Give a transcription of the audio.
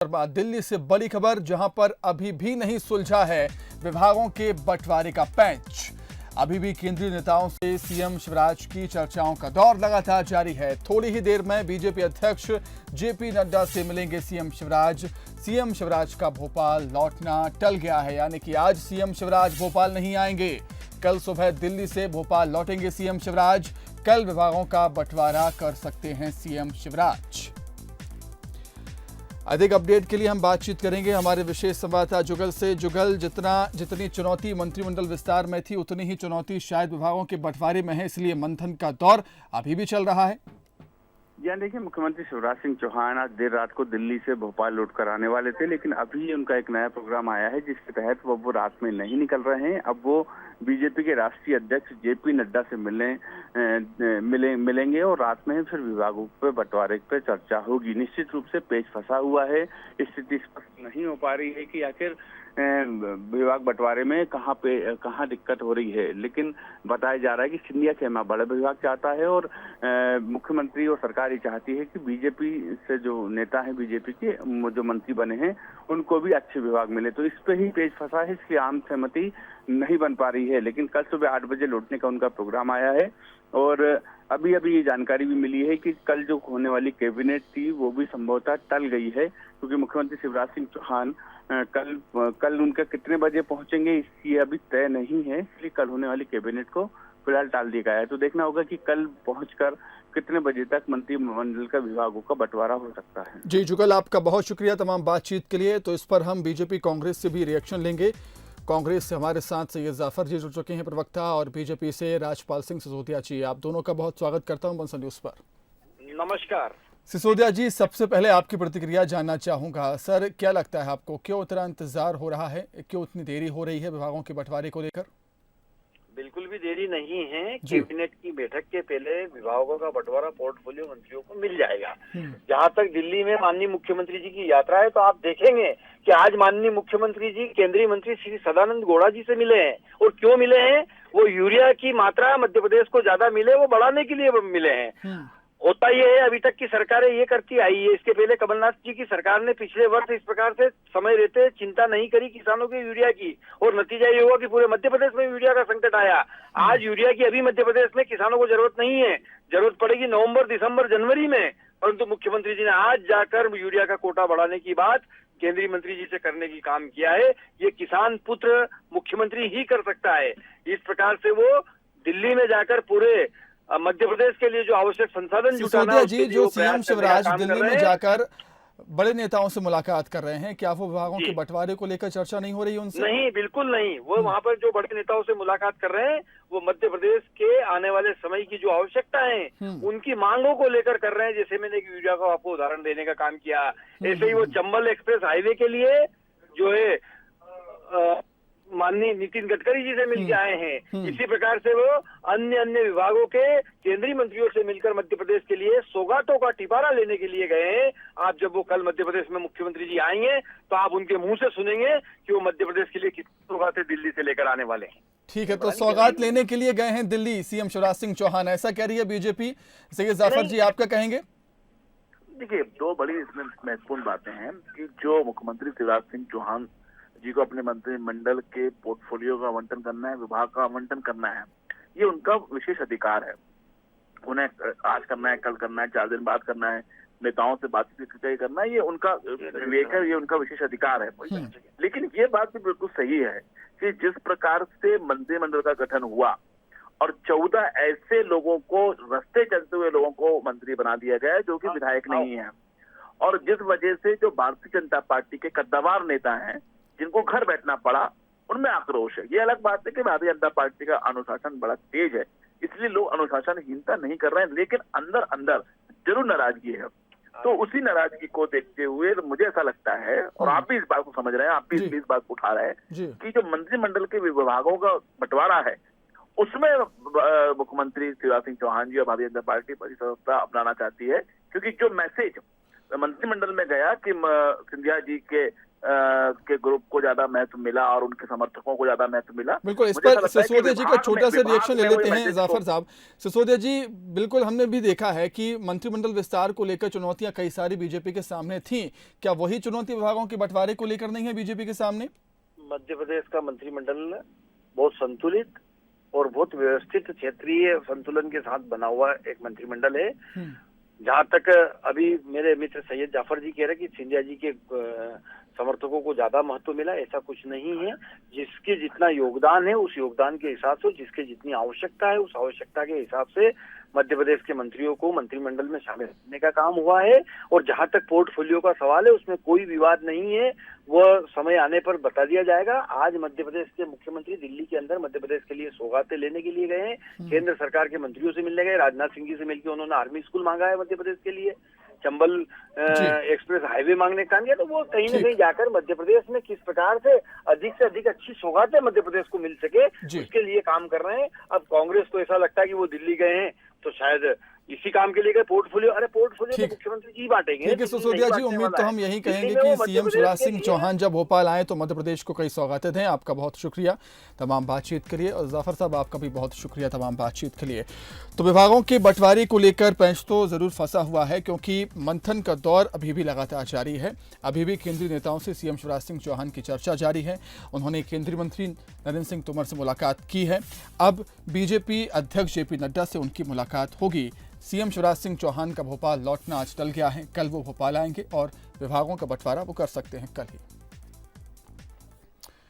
दिल्ली से बड़ी खबर, जहां पर अभी भी नहीं सुलझा है विभागों के बंटवारे का पैंच। अभी भी केंद्रीय नेताओं से सीएम शिवराज की चर्चाओं का दौर लगातार जारी है। थोड़ी ही देर में बीजेपी अध्यक्ष जेपी नड्डा से मिलेंगे सीएम शिवराज। सीएम शिवराज का भोपाल लौटना टल गया है, यानी कि आज सीएम शिवराज भोपाल नहीं आएंगे। कल सुबह दिल्ली से भोपाल लौटेंगे सीएम शिवराज। कल विभागों का बंटवारा कर सकते हैं सीएम शिवराज। अधिक अपडेट के लिए हम बातचीत करेंगे हमारे विशेष संवाददाता जुगल से। जुगल, जितनी चुनौती मंत्रिमंडल विस्तार में थी, उतनी ही चुनौती शायद विभागों के बंटवारे में है, इसलिए मंथन का दौर अभी भी चल रहा है। यानी देखिए, मुख्यमंत्री शिवराज सिंह चौहान आज देर रात को दिल्ली से भोपाल लौट कर आने वाले थे, लेकिन अभी उनका एक नया प्रोग्राम आया है जिसके तहत वो रात में नहीं निकल रहे हैं। अब वो बीजेपी के राष्ट्रीय अध्यक्ष जेपी नड्डा से मिलेंगे और रात में फिर विभागों पे बंटवारे पे चर्चा होगी। निश्चित रूप से पेच फंसा हुआ है, स्थिति स्पष्ट नहीं हो पा रही है कि आखिर विभाग बंटवारे में कहाँ दिक्कत हो रही है। लेकिन बताया जा रहा है कि सिंधिया खेमा बड़ा विभाग चाहता है और मुख्यमंत्री और सरकार ये चाहती है कि बीजेपी से जो नेता हैं, बीजेपी के जो मंत्री बने हैं, उनको भी अच्छे विभाग मिले। तो इस पे ही पेच फंसा है, इसलिए आम सहमति नहीं बन पा रही है। लेकिन कल सुबह 8 बजे लौटने का उनका प्रोग्राम आया है और अभी ये जानकारी भी मिली है कि कल जो होने वाली कैबिनेट थी वो भी संभवतः टल गई है, क्योंकि मुख्यमंत्री शिवराज सिंह चौहान कल उनका कितने बजे पहुंचेंगे इसकी अभी तय नहीं है, इसलिए कल होने वाली कैबिनेट को फिलहाल टाल दिया गया है। तो देखना होगा कि कल पहुंचकर कितने बजे तक मंत्रिमंडल का विभागों का बंटवारा हो सकता है। जी जुगल, आपका बहुत शुक्रिया तमाम बातचीत के लिए। तो इस पर हम बीजेपी कांग्रेस से भी रिएक्शन लेंगे। कांग्रेस से हमारे साथ सैयद जाफर जी जुड़ चुके हैं, प्रवक्ता, और बीजेपी से राजपाल सिंह सिसोदिया जी। आप दोनों का बहुत स्वागत करता हूं बंसल न्यूज पर। नमस्कार। सिसोदिया जी, सबसे पहले आपकी प्रतिक्रिया जानना चाहूंगा। सर, क्या लगता है आपको, क्यों इतना इंतजार हो रहा है, क्यों इतनी देरी हो रही है विभागों के बंटवारे को लेकर? बिल्कुल भी देरी नहीं है। कैबिनेट की बैठक के पहले विभागों का बंटवारा पोर्टफोलियो मंत्रियों को मिल जाएगा। जहां तक दिल्ली में माननीय मुख्यमंत्री जी की यात्रा है, तो आप देखेंगे कि आज माननीय मुख्यमंत्री जी केंद्रीय मंत्री श्री सदानंद गौड़ा जी से मिले हैं। और क्यों मिले हैं? वो यूरिया की मात्रा मध्य प्रदेश को ज्यादा मिले, वो बढ़ाने के लिए मिले हैं। होता ये है, अभी तक की सरकारें ये करती आई है। इसके पहले कमलनाथ जी की सरकार ने पिछले वर्ष इस प्रकार से समय रहते चिंता नहीं करी किसानों के यूरिया की, और नतीजा ये हुआ कि पूरे मध्य प्रदेश में यूरिया का संकट आया। आज यूरिया की अभी मध्य प्रदेश में किसानों को जरूरत नहीं है, जरूरत पड़ेगी नवंबर, दिसंबर, जनवरी में। परंतु मुख्यमंत्री जी ने आज जाकर यूरिया का कोटा बढ़ाने की बात केंद्रीय मंत्री जी से करने की काम किया है। ये किसान पुत्र मुख्यमंत्री ही कर सकता है। इस प्रकार से वो दिल्ली में जाकर पूरे मध्य प्रदेश के लिए जो आवश्यक संसाधन जुटाना है, जी, जो सीएम शिवराज दिल्ली में जाकर बड़े नेताओं से मुलाकात कर रहे हैं, क्या वो विभागों के बंटवारे को लेकर चर्चा नहीं हो रही है उनसे? नहीं, बिल्कुल नहीं। वो वहाँ पर जो बड़े नेताओं से मुलाकात कर रहे हैं, वो मध्य प्रदेश के आने वाले समय की जो आवश्यकता है उनकी मांगों को लेकर कर रहे हैं। जैसे मैंने यूरिया का आपको उदाहरण देने का काम किया, ऐसे ही वो चंबल एक्सप्रेस हाईवे के लिए जो है माननीय नितिन गडकरी जी से मिलकर आए हैं। इसी प्रकार से वो अन्य विभागों के केंद्रीय मंत्रियों से मिलकर मध्य प्रदेश के लिए सौगातों का टिपारा लेने के लिए गए हैं। आप जब वो कल मध्य प्रदेश में मुख्यमंत्री जी आएंगे तो आप उनके मुंह से सुनेंगे कि वो मध्य प्रदेश के लिए कितनी सौगातें दिल्ली से लेकर आने वाले हैं। ठीक है, तो सौगात लेने के लिए गए हैं दिल्ली सीएम शिवराज सिंह चौहान, ऐसा कह रही है बीजेपी। सैयद जाफर जी, आप क्या कहेंगे? देखिए, दो बड़ी इसमें महत्वपूर्ण बातें हैं कि जो मुख्यमंत्री शिवराज सिंह चौहान जी को अपने मंत्रिमंडल के पोर्टफोलियो का आवंटन करना है, विभाग का आवंटन करना है, ये उनका विशेष अधिकार है। उन्हें आज करना है, कल करना है, 4 दिन बाद करना है, नेताओं से बातचीत करना है, ये उनका विवेक है, ये उनका विशेष अधिकार है। लेकिन ये बात भी बिल्कुल सही है कि जिस प्रकार से मंत्रिमंडल का गठन हुआ और 14 ऐसे लोगों को, रास्ते चलते हुए लोगों को मंत्री बना दिया गया है जो कि विधायक नहीं है, और जिस वजह से जो भारतीय जनता पार्टी के कद्दावर नेता हैं जिनको घर बैठना पड़ा, उनमें आक्रोश है। ये अलग बात है कि भारतीय जनता पार्टी का अनुशासन बड़ा तेज है, इसलिए लोग अनुशासनहीनता नहीं कर रहे हैं, लेकिन अंदर अंदर जरूर नाराजगी है। तो उसी नाराजगी को देखते हुए मुझे ऐसा लगता है, और आप भी इस बात को समझ रहे हैं, आप भी इस बात को उठा रहे हैं कि जो मंत्रिमंडल के विभागों का बंटवारा है उसमें मुख्यमंत्री शिवराज सिंह चौहान जी और भारतीय जनता पार्टी परिसरता अपनाना चाहती है, क्योंकि जो मैसेज मंत्रिमंडल में गया कि सिंधिया जी के के ग्रुप को ज्यादा महत्व मिला और उनके समर्थकों को ज्यादा महत्व मिला। बिल्कुल, इस मुझे ऐसा पर लगता है कि सिसोदिया जी का विभाग छोटा सा में- रिएक्शन ले विभाग में लेते वो हैं मैसेज जाफर साहब। सिसोदिया जी, बिल्कुल हमने भी देखा है कि मंत्रिमंडल विस्तार को लेकर चुनौतियां कई सारी बीजेपी के सामने थी। क्या वही चुनौती विभागों के बंटवारे को लेकर नहीं है बीजेपी के सामने? मध्य प्रदेश का मंत्रिमंडल बहुत संतुलित और बहुत व्यवस्थित क्षेत्रीय संतुलन के साथ बना हुआ एक मंत्रिमंडल है। जहाँ तक अभी मेरे मित्र सैयद जाफर जी कह रहे कि सिंधिया जी के समर्थकों को ज्यादा महत्व मिला, ऐसा कुछ नहीं है। जिसके जितना योगदान है उस योगदान के हिसाब से, जिसके जितनी आवश्यकता है उस आवश्यकता के हिसाब से मध्य प्रदेश के मंत्रियों को मंत्रिमंडल में शामिल करने का काम हुआ है। और जहां तक पोर्टफोलियो का सवाल है उसमें कोई विवाद नहीं है, वह समय आने पर बता दिया जाएगा। आज मध्य प्रदेश के मुख्यमंत्री दिल्ली के अंदर मध्य प्रदेश के लिए सौगातें लेने के लिए गए हैं। केंद्र सरकार के मंत्रियों से मिलने गए, राजनाथ सिंह जी से मिलकर उन्होंने आर्मी स्कूल मांगा है मध्य प्रदेश के लिए, चंबल एक्सप्रेस हाईवे मांगने का काम किया। तो वो कहीं ना कहीं जाकर मध्य प्रदेश में किस प्रकार से अधिक अच्छी सौगातें मध्य प्रदेश को मिल सके उसके लिए काम कर रहे हैं। अब कांग्रेस को ऐसा लगता है कि वो दिल्ली गए हैं तो शायद इसी काम के लिए गए। पोर्टफोलियो, अरे पोर्टफोलियो तो मुख्यमंत्री जी बांटेंगे। ठीक है सिसोदिया जी, उम्मीद तो हम यही कहेंगे कि सीएम शिवराज सिंह चौहान जब भोपाल आए तो मध्य प्रदेश को कई सौगातें दें। आपका बहुत शुक्रिया तमाम बातचीत के लिए, और जाफर साहब आपका भी बहुत शुक्रिया तमाम बातचीत के लिए। तो विभागों के बंटवारे को लेकर पेंच तो जरूर फंसा हुआ है, क्योंकि मंथन का दौर अभी भी लगातार जारी है। अभी भी केंद्रीय नेताओं से सीएम शिवराज सिंह चौहान की चर्चा जारी है। उन्होंने केंद्रीय मंत्री नरेंद्र सिंह तोमर से मुलाकात की है। अब बीजेपी अध्यक्ष जेपी नड्डा से उनकी मुलाकात होगी। सीएम शिवराज सिंह चौहान का भोपाल लौटना आज टल गया है। कल वो भोपाल आएंगे और विभागों का बंटवारा वो कर सकते हैं कल ही।